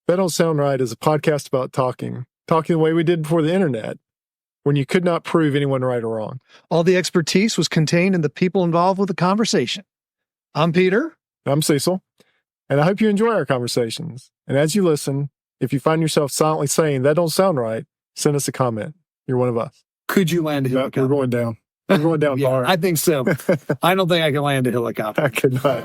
That Don't Sound Right is a podcast about talking the way we did before the internet, when you could not prove anyone right or wrong. All the expertise was contained in the people involved with the conversation. I'm Peter. I'm Cecil, and I hope you enjoy our conversations. And as you listen, if you find yourself silently saying, that don't sound right, send us a comment. You're one of us. Could you land a helicopter? We're going down. We're going down Yeah, hard. I think so. I don't think I can land a helicopter. I could not.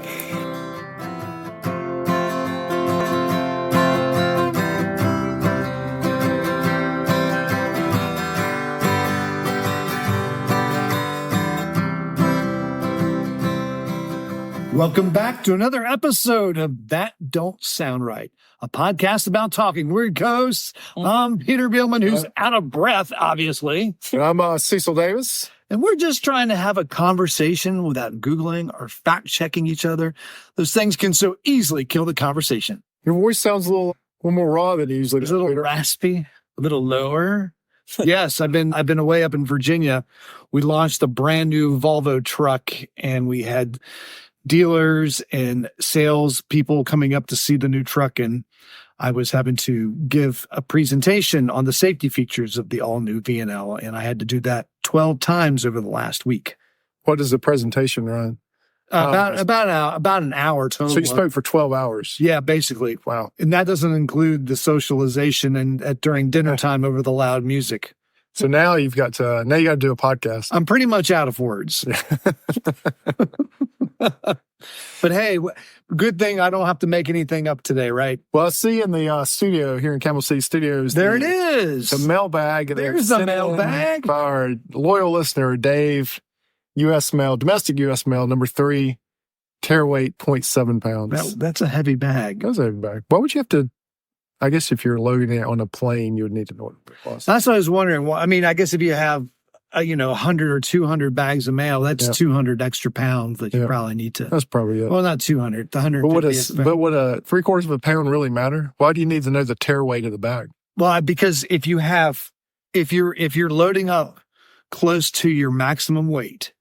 Welcome back to another episode of That Don't Sound Right, a podcast about talking. We're your hosts. I'm Peter Bielman, who's out of breath, obviously. And I'm Cecil Davis. And we're just trying to have a conversation without Googling or fact-checking each other. Those things can so easily kill the conversation. Your voice sounds a little more raw than it usually does. A little raspy, a little lower. Yes, I've been away up in Virginia. We launched a brand new Volvo truck, and we had dealers and sales people coming up to see the new truck, and I was having to give a presentation on the safety features of the all-new V&L, and I had to do that 12 times over the last week. What is the presentation run? About an hour total. So you spoke for 12 hours? Yeah, basically. Wow. And that doesn't include the socialization and during dinner time over the loud music. So now you got to do a podcast. I'm pretty much out of words. But hey, good thing I don't have to make anything up today, right? Well, I see in the studio here in Camel City Studios. There it is. The mailbag. There's the mailbag. By our loyal listener, Dave, U.S. mail, domestic U.S. mail, number 3, tear weight 0.7 pounds. That's a heavy bag. That's a heavy bag. Why would you have to? I guess if you're loading it on a plane, you would need to know what it was. That's what I was wondering. Well, I mean, I guess if you have 100 or 200 bags of mail, that's 200 extra pounds that you probably need to. That's probably it. Well, not 200, the 150. But would a 3/4 of a pound really matter? Why do you need to know the tear weight of the bag? Well, because if you're loading up close to your maximum weight,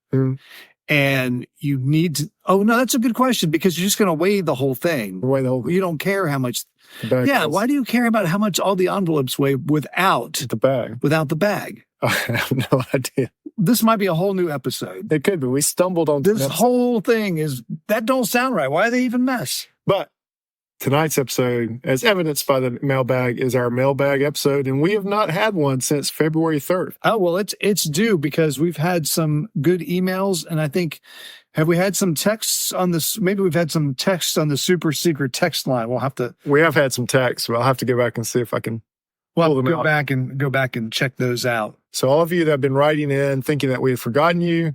and you need to, that's a good question, because you're just going to weigh the whole thing. You don't care how much. Why do you care about how much all the envelopes weigh without the bag? Without the bag. I have no idea. This might be a whole new episode. It could be. We stumbled on this whole thing. That don't sound right. Why do they even mess? But tonight's episode, as evidenced by the mailbag, is our mailbag episode, and we have not had one since February 3rd. Oh, well, it's due, because we've had some good emails, and I think, have we had some texts on this? Maybe we've had some texts on the super secret text line. We have had some texts, but I'll have to go back and see if I can pull them out. Go back and check those out. So all of you that have been writing in thinking that we have forgotten you,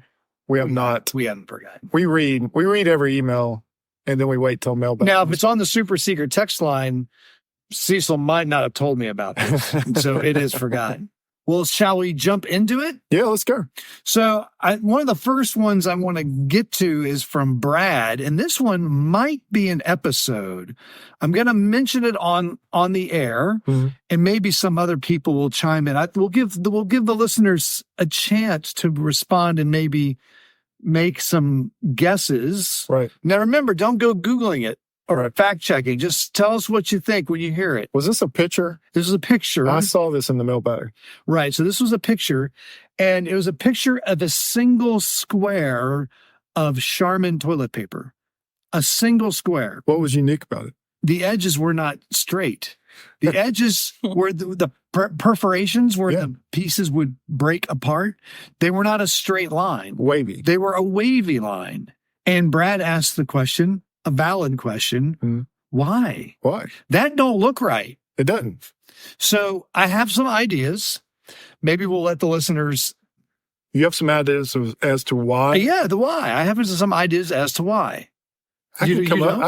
we have not. We haven't forgotten. We read every email, and then we wait till mailbag. Now, if it's on the super secret text line, Cecil might not have told me about this, so it is forgotten. Well, shall we jump into it? Yeah, let's go. So one of the first ones I want to get to is from Brad, and this one might be an episode. I'm going to mention it on the air, and maybe some other people will chime in. We'll give the listeners a chance to respond and maybe make some guesses. Right. Now, remember, don't go Googling it or fact-checking. Just tell us what you think when you hear it. Was this a picture? This is a picture. I saw this in the mailbag. Right. So this was a picture, and it was a picture of a single square of Charmin toilet paper. A single square. What was unique about it? The edges were not straight. The edges were the perforations where the pieces would break apart. They were not a straight line. Wavy. They were a wavy line. And Brad asked the question, a valid question, why? Why? That don't look right. It doesn't. So I have some ideas. Maybe we'll let the listeners. You have some ideas as to why? Yeah, the why. I have some ideas as to why. I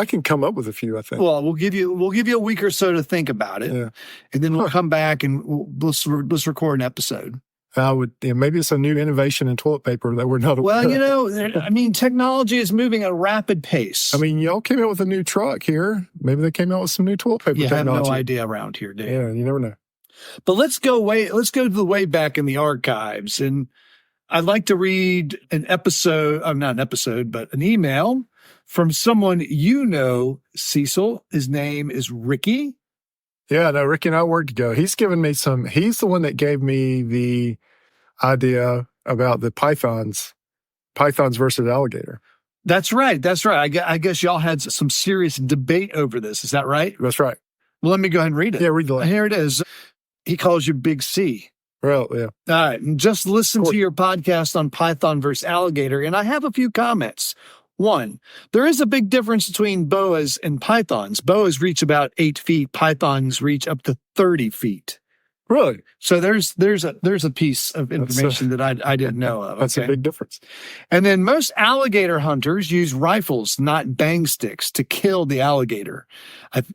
can come up with a few, I think. Well, we'll give you a week or so to think about it, and then we'll come back and let's record an episode. Maybe it's a new innovation in toilet paper that we're not aware of. Well, technology is moving at a rapid pace. I mean, y'all came out with a new truck here. Maybe they came out with some new toilet paper technology. I have no idea around here, Dave. Yeah, you never know. But let's go to the way back in the archives, and I'd like to read an email from someone Cecil. His name is Ricky. Yeah, no, Ricky and I worked together. He's the one that gave me the idea about the pythons versus alligator. That's right. I guess y'all had some serious debate over this. Is that right? That's right. Well, let me go ahead and read it. Yeah, read the line. Here it is. He calls you Big C. Well, yeah. All right. And just listen to your podcast on python versus alligator, and I have a few comments. 1, there is a big difference between boas and pythons. Boas reach about 8 feet. Pythons reach up to 30 feet. Really? So there's a piece of information that I didn't know of. That's a big difference. And then most alligator hunters use rifles, not bang sticks, to kill the alligator.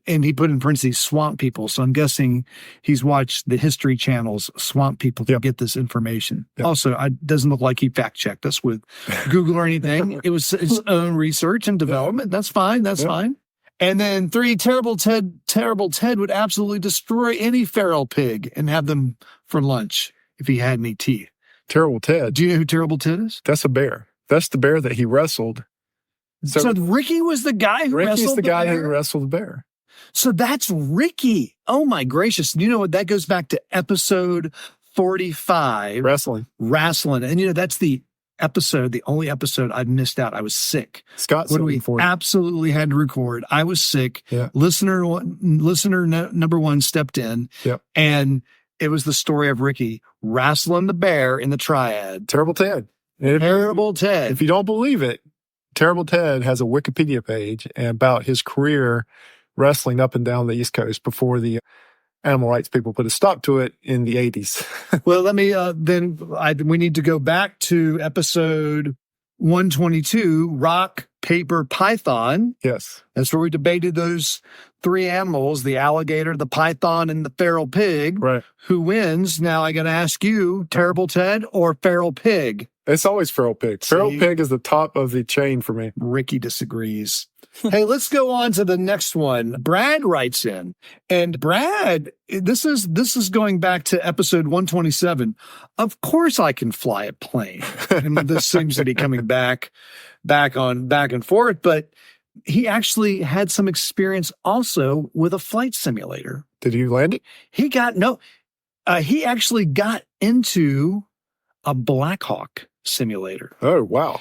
And he put in parentheses swamp people. So I'm guessing he's watched the History Channel's Swamp People to get this information. Yep. Also, it doesn't look like he fact checked us with Google or anything. It was his own research and development. That's fine. That's fine. And then 3, Terrible Ted would absolutely destroy any feral pig and have them for lunch if he had any teeth. Terrible Ted. Do you know who Terrible Ted is? That's a bear. That's the bear that he wrestled. So Ricky was the guy who wrestled the bear? Ricky's the guy who wrestled the bear. So that's Ricky. Oh my gracious. You know what? That goes back to episode 45. Wrestling. And that's the only episode I've missed out. I was sick. Scott's when we absolutely had to record. I was sick. Yeah. Listener number 1 stepped in. Yep. And it was the story of Ricky wrestling the bear in the triad. Terrible Ted. Terrible Ted. If you don't believe it, Terrible Ted has a Wikipedia page about his career wrestling up and down the East Coast before the animal rights people put a stop to it in the 80s. Well, let me, we need to go back to episode 122, Rock, Paper, Python. Yes. That's where we debated those 3 animals, the alligator, the python, and the feral pig. Right. Who wins? Now I got to ask you, Terrible Ted or feral pig? It's always feral pig. Feral pig is the top of the chain for me. Ricky disagrees. Hey, let's go on to the next one. Brad writes in, and Brad, this is going back to episode 127. Of course I can fly a plane. And this seems to be coming back and forth, but he actually had some experience also with a flight simulator. Did you land it? He actually got into a Black Hawk simulator. Oh, wow.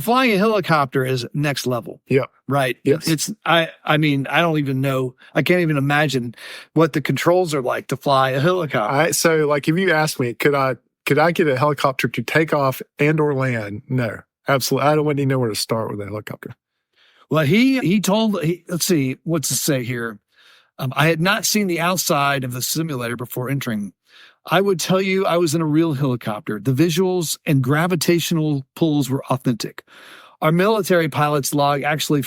Flying a helicopter is next level. Yeah. Right. Yes. I mean, I don't even know. I can't even imagine what the controls are like to fly a helicopter. So like, if you ask me, could I get a helicopter to take off and or land? No, absolutely. I don't even know where to start with a helicopter. Well, let's see, what's it say here? I had not seen the outside of the simulator before entering. I would tell you I was in a real helicopter. The visuals and gravitational pulls were authentic. Our military pilots log actual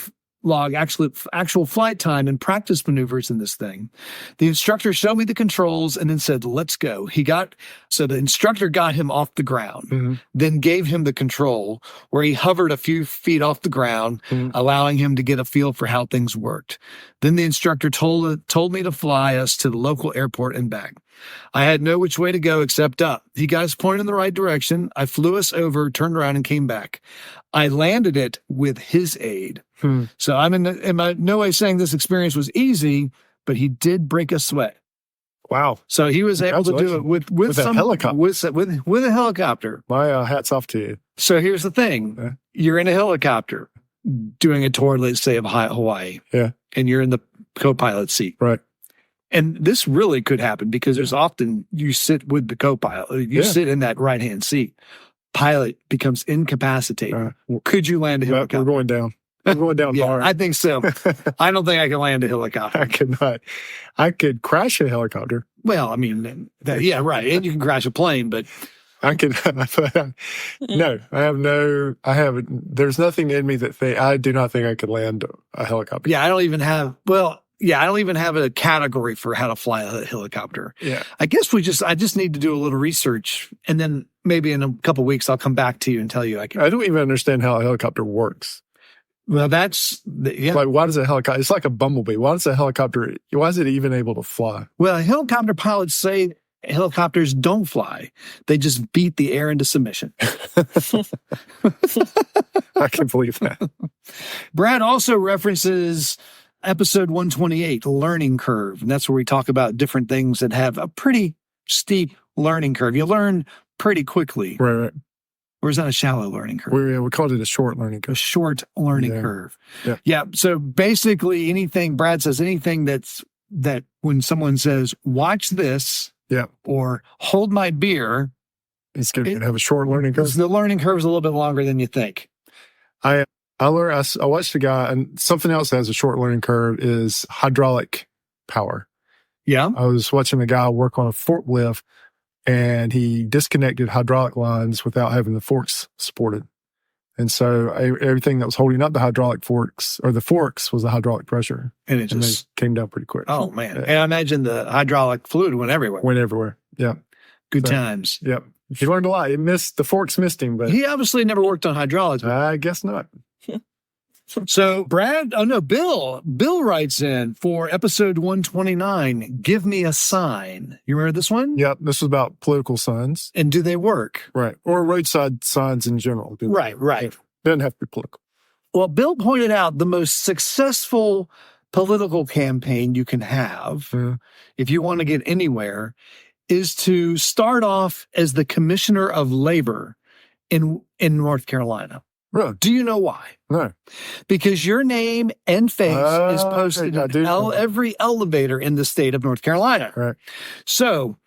flight time and practice maneuvers in this thing. The instructor showed me the controls and then said, let's go. So the instructor got him off the ground, then gave him the control where he hovered a few feet off the ground, allowing him to get a feel for how things worked. Then the instructor told me to fly us to the local airport and back. I had no which way to go except up. He got us pointed in the right direction. I flew us over, turned around, and came back. I landed it with his aid. So I'm in no way saying this experience was easy, but he did break a sweat. Wow. So he was able to do it with a helicopter. With a helicopter. My hat's off to you. So here's the thing. You're in a helicopter doing a tour, let's say, of Hawaii. Yeah. And you're in the co-pilot seat. Right. And this really could happen because there's often you sit with the co-pilot. You sit in that right-hand seat. Pilot becomes incapacitated. Could you land a helicopter? We're going down. We're going down hard. I think so. I don't think I can land a helicopter. I could not. I could crash a helicopter. Well, I mean, yeah, right. And you can crash a plane, but I could. No, there's nothing in me I do not think I could land a helicopter. Yeah, I don't even have a category for how to fly a helicopter. Yeah. I guess I just need to do a little research, and then maybe in a couple of weeks I'll come back to you and tell you I don't even understand how a helicopter works. Well, like, why does a helicopter, it's like a bumblebee. Why is it even able to fly? Well, helicopter pilots say helicopters don't fly. They just beat the air into submission. I can believe that. Brad also references Episode 128, learning curve. And that's where we talk about different things that have a pretty steep learning curve. You learn pretty quickly. Right. Or is that a shallow learning curve? We called it a short learning A curve. short learning curve. Yeah. So basically anything, Brad says, anything that when someone says, watch this, or hold my beer, it's going to have a short learning curve. The learning curve is a little bit longer than you think. I watched a guy, and something else that has a short learning curve is hydraulic power. Yeah. I was watching a guy work on a forklift, and he disconnected hydraulic lines without having the forks supported. And so everything that was holding up the hydraulic forks, or the forks, was the hydraulic pressure. And it just came down pretty quick. Oh, man. And I imagine the hydraulic fluid went everywhere. Went everywhere. Yeah. Good times. Yep. He learned a lot. The forks missed him, but he obviously never worked on hydraulics. I guess not. So Bill writes in for episode 129, give me a sign. You remember this one? Yep. This was about political signs. And do they work? Right. Or roadside signs in general. Right. Doesn't have to be political. Well, Bill pointed out the most successful political campaign you can have, if you want to get anywhere, is to start off as the commissioner of labor in North Carolina. Really? Do you know why? No. Because your name and face is posted in every elevator in the state of North Carolina. Right. So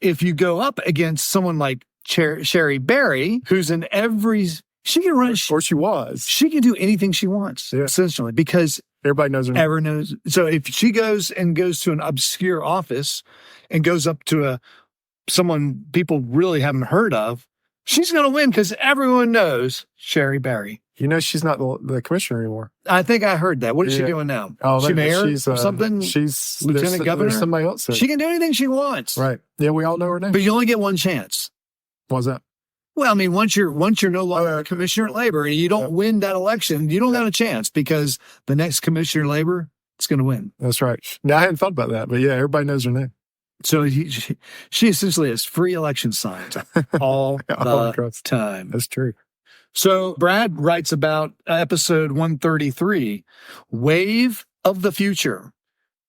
if you go up against someone like Sherry Berry, who's in every... She can run... Or she was. She can do anything she wants, essentially, because... Everybody knows her name. Everyone knows. So if she goes to an obscure office and goes up to someone people really haven't heard of, she's going to win because everyone knows Sherry Berry. You know, she's not the commissioner anymore. I think I heard that. What is she doing now? Oh, she mayor she's, or something? She's lieutenant governor? There's somebody else there. She can do anything she wants. Right. Yeah, we all know her name. But you only get one chance. What's that? Well, I mean, once you're no longer a commissioner at labor and you don't win that election, you don't got a chance because the next commissioner of labor is going to win. That's right. Now, I hadn't thought about that, but yeah, everybody knows her name. So she essentially has free election signs all the time. That's true. So Brad writes about episode 133, Wave of the Future.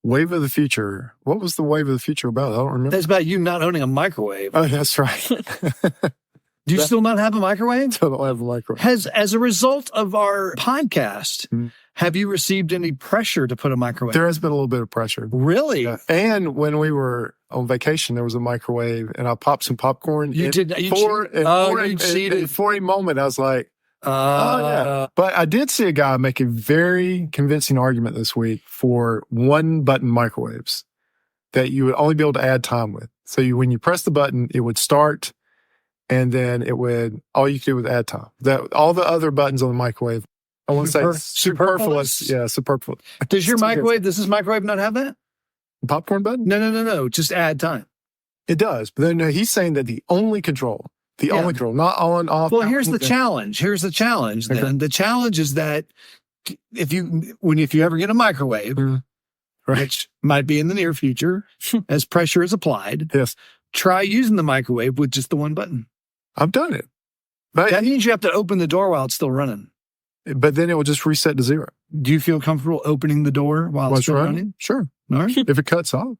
Wave of the Future. What was the Wave of the Future about? I don't remember. That's about you not owning a microwave. Oh, that's right. Do you still not have a microwave? Still don't have a microwave. As a result of our podcast, have you received any pressure to put a microwave? There has been a little bit of pressure. Really? Yeah. And when we were on vacation, there was a microwave, and I popped some popcorn. You cheated? For a moment, I was like, oh, yeah. But I did see a guy make a very convincing argument this week for one-button microwaves that you would only be able to add time with. So when you press the button, it would start, and then all you could do was add time. All the other buttons on the microwave, I want to say superfluous. Yeah, superfluous. Does this microwave not have that? Popcorn button? No. Just add time. It does. But then he's saying that the only control, not on, off. Well, here's the challenge. Okay. Then the challenge is that if you ever get a microwave, which might be in the near future, as pressure is applied, try using the microwave with just the one button. I've done it. But that means you have to open the door while it's still running. But then it will just reset to 0. Do you feel comfortable opening the door while it's still running? Sure. All right. If it cuts off.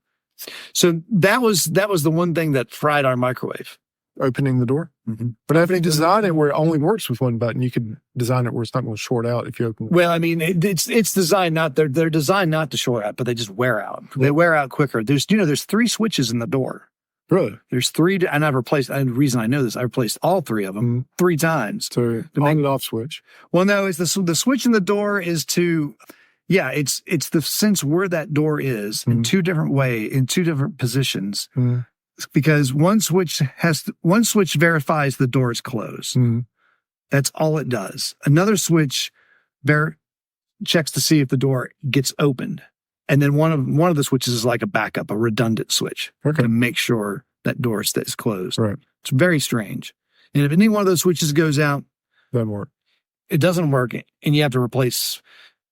So that was the one thing that fried our microwave. Opening the door. Mm-hmm. But if you design it where it only works with one button, you could design it where it's not going to short out if you open it. Well, I mean, it's designed they're designed not to short out, but they just wear out. They wear out quicker. There's 3 switches in the door. Really? There's 3, and the reason I know this, I replaced all 3 of them 3 times. So on and off switch. Well, no, it's the switch in the door is it's the sense where that door is in 2 different positions. Because one switch verifies the door is closed. That's all it does. Another switch checks to see if the door gets opened. And then one of the switches is like a backup, a redundant switch to make sure that door stays closed. Right. It's very strange. And if any one of those switches goes out, doesn't work. It doesn't work, and you have to replace.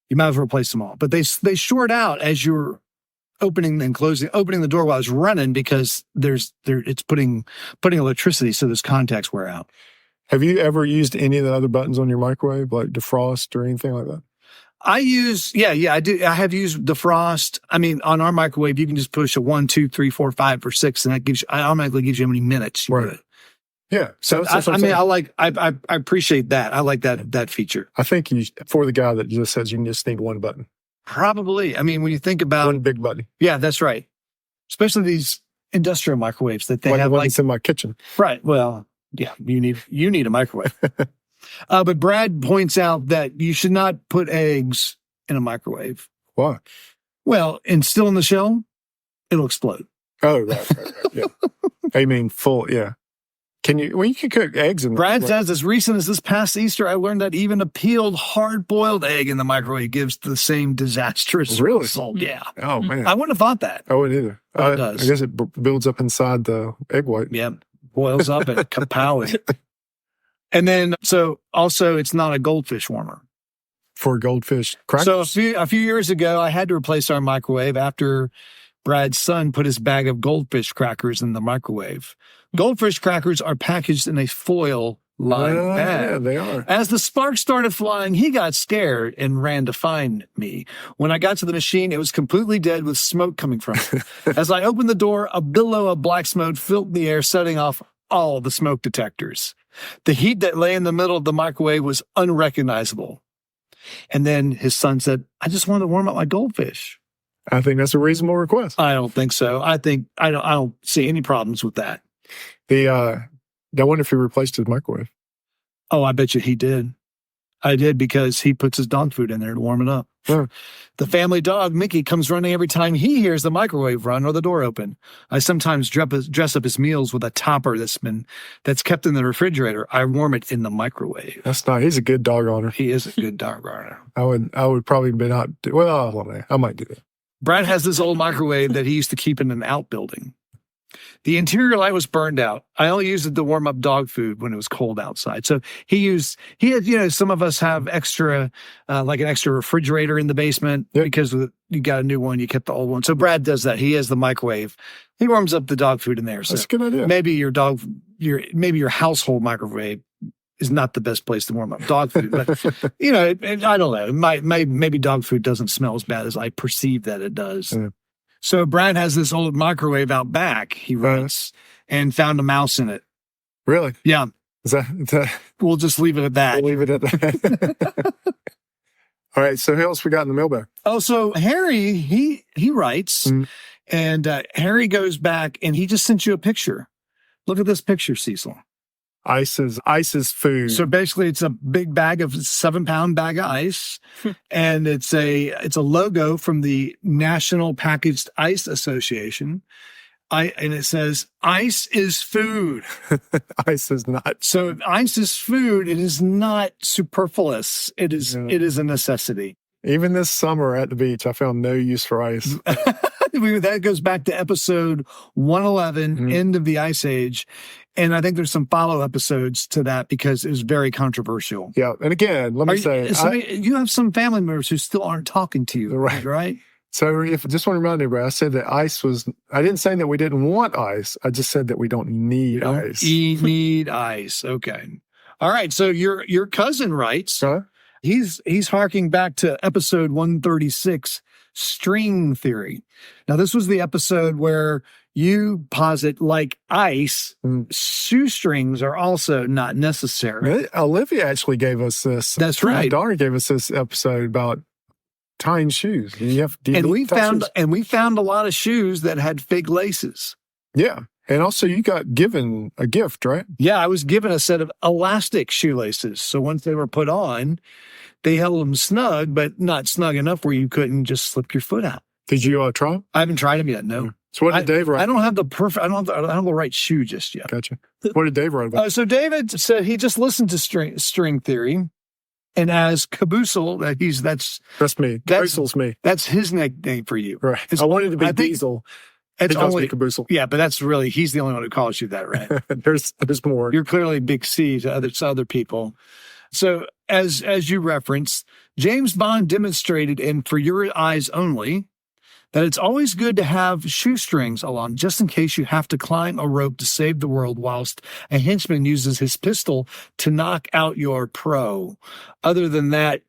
You might as well replace them all. But they short out as you're opening the door while it's running because it's putting electricity, so those contacts wear out. Have you ever used any of the other buttons on your microwave, like defrost or anything like that? I do. I have used defrost. I mean, on our microwave, you can just push a 1, 2, 3, 4, 5, or 6, and that automatically gives you how many minutes you put it. Yeah. So I appreciate that. I like that feature. I think for the guy that just says you just need one button. Probably. I mean, when you think about one big button. Yeah, that's right. Especially these industrial microwaves that they have the one that's in my kitchen. Right. Well, yeah, you need a microwave. But Brad points out that you should not put eggs in a microwave. Why? Well, and still in the shell, it'll explode. Oh, right. Yeah. I mean, full. Yeah. You can cook eggs in. Brad says, as recent as this past Easter, I learned that even a peeled, hard-boiled egg in the microwave gives the same disastrous result. Yeah. Oh, man. I wouldn't have thought that. I wouldn't either. It does. I guess it builds up inside the egg white. Yeah. Boils up and kapow. And then, so also, it's not a goldfish warmer. For goldfish crackers? So a few years ago, I had to replace our microwave after Brad's son put his bag of goldfish crackers in the microwave. Goldfish crackers are packaged in a foil-lined bag. Yeah, they are. As the sparks started flying, he got scared and ran to find me. When I got to the machine, it was completely dead with smoke coming from it. As I opened the door, a billow of black smoke filled the air, setting off all the smoke detectors. The heat that lay in the middle of the microwave was unrecognizable. And then his son said, I just wanted to warm up my goldfish. I think that's a reasonable request. I don't think so. I don't see any problems with that. I wonder if he replaced his microwave. Oh, I bet you he did. I did, because he puts his dog food in there to warm it up. Huh. The family dog, Mickey, comes running every time he hears the microwave run or the door open. I sometimes dress up his meals with a topper that's kept in the refrigerator. I warm it in the microwave. That's not. He's a good dog owner. He is a good dog owner. I would probably be not. Well, I might do that. Brad has this old microwave that he used to keep in an outbuilding. The interior light was burned out. I only used it to warm up dog food when it was cold outside. So he had, some of us have extra, like an extra refrigerator in the basement. Yep. Because you got a new one, you kept the old one. So Brad does that. He has the microwave. He warms up the dog food in there. So that's a good idea. Maybe your household microwave is not the best place to warm up dog food, but I don't know. Maybe dog food doesn't smell as bad as I perceive that it does. Yeah. So Brad has this old microwave out back, he writes, and found a mouse in it. Really? Yeah. Is that? We'll just leave it at that. We'll leave it at that. All right. So who else we got in the mailbag? Oh, so Harry, he writes, and Harry goes back, and he just sent you a picture. Look at this picture, Cecil. Ice is food. So basically, it's a big bag of 7-pound bag of ice, and it's a logo from the National Packaged Ice Association. And it says, "Ice is food." Ice is not. So if ice is food, it is not superfluous. It is a necessity. Even this summer at the beach, I found no use for ice. That goes back to episode 111, End of the Ice Age. And I think there's some follow episodes to that because it was very controversial. Yeah. And again, let me say, you have some family members who still aren't talking to you. Right? So just want to remind everybody, I said that I didn't say that we didn't want ice. I just said that we don't need ice. Need ice. Okay. All right. So your cousin writes, he's harking back to episode 136, string theory. Now, this was the episode where you posit, like ice, shoestrings are also not necessary. Olivia actually gave us this. That's right. My daughter gave us this episode about tying shoes. We found a lot of shoes that had fake laces. Yeah. And also you got given a gift, right? Yeah, I was given a set of elastic shoelaces. So once they were put on, they held them snug, but not snug enough where you couldn't just slip your foot out. Did you try them? I haven't tried them yet, no. So what did Dave write? I don't have the right shoe just yet. Gotcha. What did Dave write about? So David said he just listened to string theory, and as Caboosel, that's me. Caboosel's me. That's his nickname for you. Right. I wanted to be Diesel. It's only Caboosel. Yeah, but he's the only one who calls you that, right? There's more. You're clearly Big C to other people. So as you referenced, James Bond demonstrated in For Your Eyes Only that it's always good to have shoestrings along just in case you have to climb a rope to save the world whilst a henchman uses his pistol to knock out your pro. Other than that,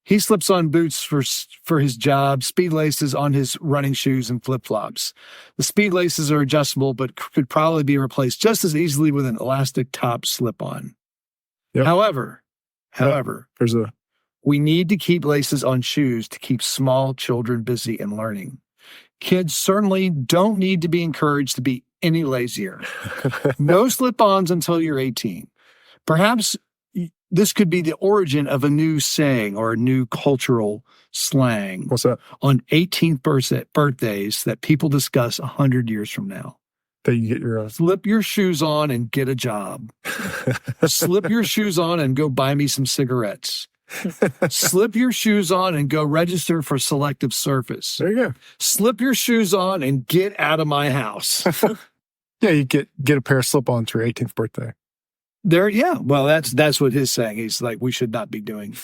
He slips on boots for his job, speed laces on his running shoes, and flip-flops. The speed laces are adjustable, but could probably be replaced just as easily with an elastic top slip-on. Yep. However, we need to keep laces on shoes to keep small children busy and learning. Kids certainly don't need to be encouraged to be any lazier. No slip-ons until you're 18. Perhaps this could be the origin of a new saying or a new cultural slang. What's that? On 18th birthdays that people discuss 100 years from now. That you get your slip your shoes on and get a job. Slip your shoes on and go buy me some cigarettes. Slip your shoes on and go register for selective service. There you go. Slip your shoes on and get out of my house. Yeah, you get a pair of slip-ons for your 18th birthday. Well, that's what he's saying. He's like, we should not be doing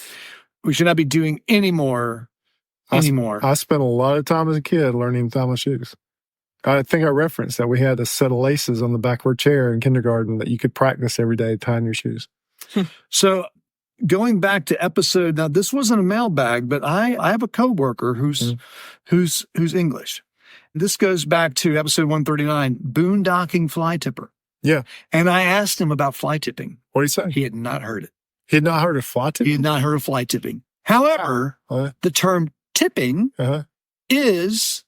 anymore. I spent a lot of time as a kid learning to tie my shoes. I think I referenced that we had a set of laces on the back of our chair in kindergarten that you could practice every day tying your shoes. So going back to episode, now this wasn't a mailbag, but I have a coworker who's English. This goes back to episode 139, boondocking fly tipper. Yeah. And I asked him about fly tipping. What did he say? He had not heard it. He had not heard of fly tipping? He had not heard of fly tipping. However, the term tipping is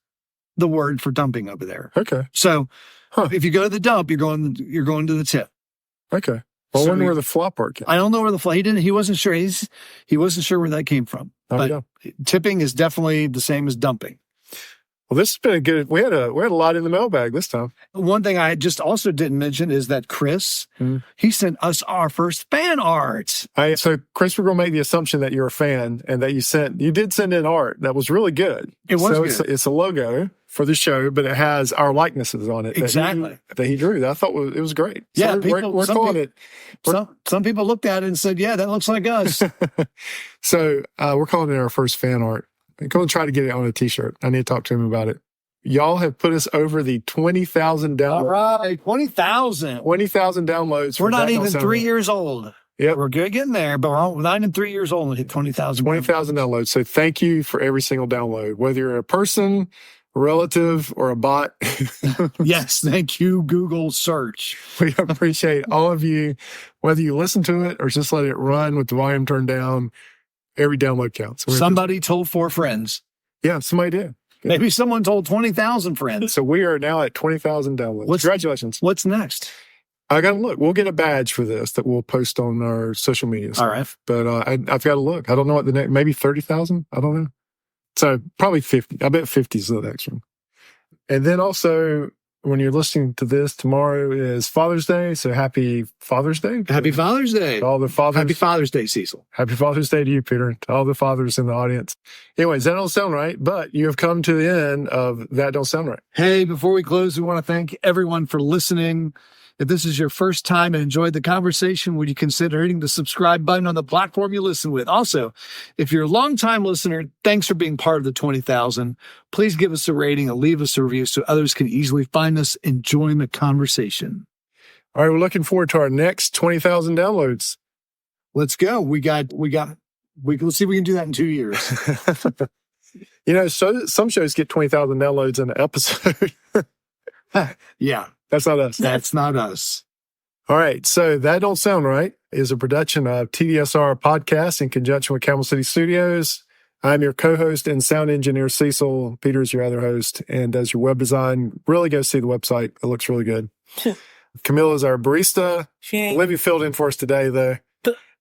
the word for dumping over there. Okay. So if you go to the dump, you're going to the tip. Okay. Well, I wonder where the fly part came. I don't know where the fly. He wasn't sure. He wasn't sure where that came from. But tipping is definitely the same as dumping. Well, this has been a good. We had a lot in the mailbag this time. One thing I just also didn't mention is that Chris, he sent us our first fan art. So Chris, we're going to make the assumption that you're a fan and that you did send in art that was really good. It was good. It's a logo for the show, but it has our likenesses on it. Exactly. That he drew. I thought it was great. So yeah, we're calling it. Some people looked at it and said, "Yeah, that looks like us." So we're calling it our first fan art. I'm going to try to get it on a t-shirt. I need to talk to him about it. Y'all have put us over the 20,000 downloads. All right, 20,000. 20,000 downloads. We're not even 3 years old. Yep. We're getting there, but we're not even 3 years old and hit 20,000. 20,000 downloads. So thank you for every single download, whether you're a person, a relative, or a bot. Yes, thank you, Google search. We appreciate all of you, whether you listen to it or just let it run with the volume turned down. Every download counts. Somebody told 4 friends. Yeah, somebody did. Maybe someone told 20,000 friends. So we are now at 20,000 downloads. Congratulations. What's next? I got to look. We'll get a badge for this that we'll post on our social media. All right. But I've got to look. I don't know what the next, maybe 30,000. I don't know. So probably 50. I bet 50 is the next one. And then also, when you're listening to this, tomorrow is Father's Day. So happy Father's Day. Happy Father's Day. To all the fathers. Happy Father's Day, Cecil. Happy Father's Day to you, Peter. To all the fathers in the audience. Anyways, that don't sound right, but you have come to the end of That Don't Sound Right. Hey, before we close, we want to thank everyone for listening. If this is your first time and enjoyed the conversation, would you consider hitting the subscribe button on the platform you listen with? Also, if you're a longtime listener, thanks for being part of the 20,000. Please give us a rating and leave us a review so others can easily find us and join the conversation. All right, we're looking forward to our next 20,000 downloads. Let's go. Let's see if we can do that in 2 years. So some shows get 20,000 downloads in an episode. Yeah. That's not us. That's not us. All right. So That Don't Sound Right is a production of TDSR Podcast in conjunction with Camel City Studios. I'm your co-host and sound engineer, Cecil. Peter is your other host and does your web design. Really go see the website. It looks really good. Camille is our barista. Olivia filled in for us today, though.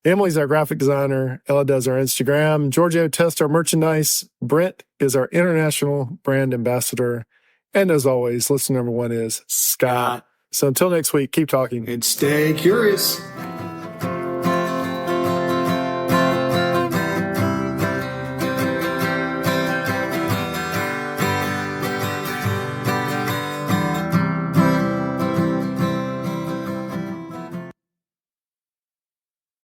Emily's our graphic designer. Ella does our Instagram. Giorgio tests our merchandise. Brent is our international brand ambassador. And as always, listener number 1 is Scott. So until next week, keep talking. And stay curious.